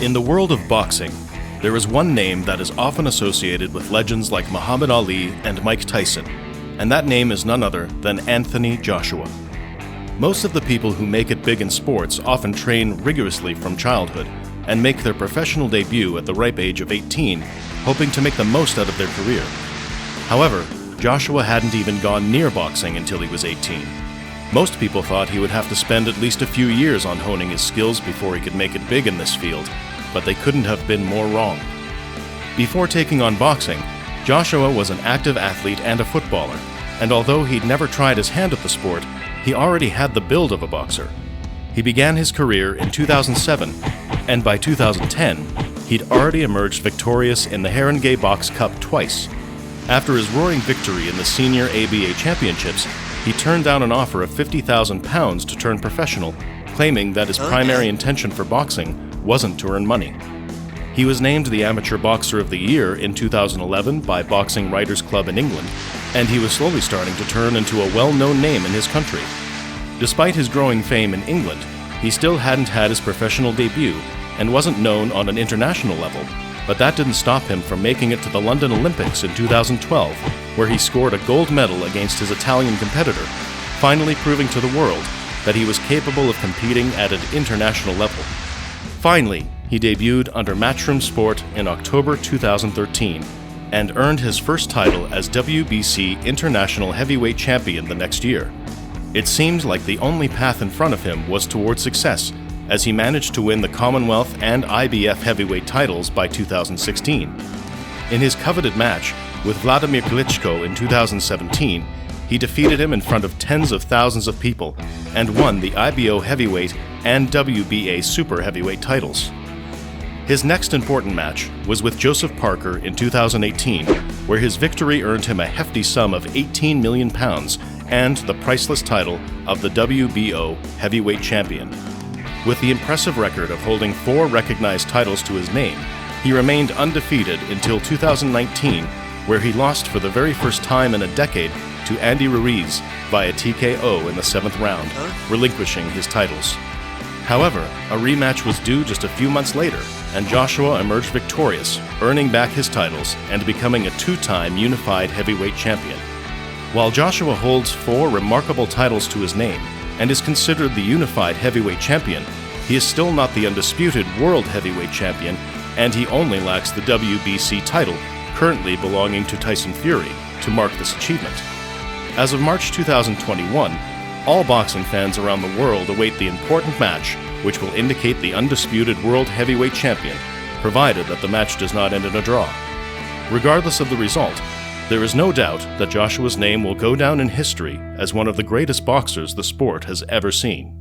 In the world of boxing, there is one name that is often associated with legends like Muhammad Ali and Mike Tyson, and that name is none other than Anthony Joshua. Most of the people who make it big in sports often train rigorously from childhood and make their professional debut at the ripe age of 18, hoping to make the most out of their career. However, Joshua hadn't even gone near boxing until he was 18. Most people thought he would have to spend at least a few years on honing his skills before he could make it big in this field, but they couldn't have been more wrong. Before taking on boxing, Joshua was an active athlete and a footballer, and although he'd never tried his hand at the sport, he already had the build of a boxer. He began his career in 2007, and by 2010, he'd already emerged victorious in the Herengay Box Cup twice. After his roaring victory in the Senior ABA Championships, he turned down an offer of £50,000 to turn professional, claiming that his primary intention for boxing wasn't to earn money. He was named the Amateur Boxer of the Year in 2011 by Boxing Writers Club in England, and he was slowly starting to turn into a well-known name in his country. Despite his growing fame in England, he still hadn't had his professional debut and wasn't known on an international level, but that didn't stop him from making it to the London Olympics in 2012, where he scored a gold medal against his Italian competitor, finally proving to the world that he was capable of competing at an international level. Finally, he debuted under Matchroom Sport in October 2013 and earned his first title as WBC International Heavyweight Champion the next year. It seemed like the only path in front of him was towards success, as he managed to win the Commonwealth and IBF heavyweight titles by 2016. In his coveted match with Vladimir Klitschko in 2017, he defeated him in front of tens of thousands of people and won the IBO heavyweight and WBA super heavyweight titles. His next important match was with Joseph Parker in 2018, where his victory earned him a hefty sum of £18 million and the priceless title of the WBO heavyweight champion. With the impressive record of holding 4 recognized titles to his name, he remained undefeated until 2019, where he lost for the very first time in a decade to Andy Ruiz via TKO in the 7th round, relinquishing his titles. However, a rematch was due just a few months later, and Joshua emerged victorious, earning back his titles and becoming a 2-time unified heavyweight champion. While Joshua holds 4 remarkable titles to his name and is considered the unified heavyweight champion, he is still not the undisputed world heavyweight champion, and he only lacks the WBC title, currently belonging to Tyson Fury, to mark this achievement. As of March 2021, all boxing fans around the world await the important match, which will indicate the undisputed world heavyweight champion, provided that the match does not end in a draw. Regardless of the result, there is no doubt that Joshua's name will go down in history as one of the greatest boxers the sport has ever seen.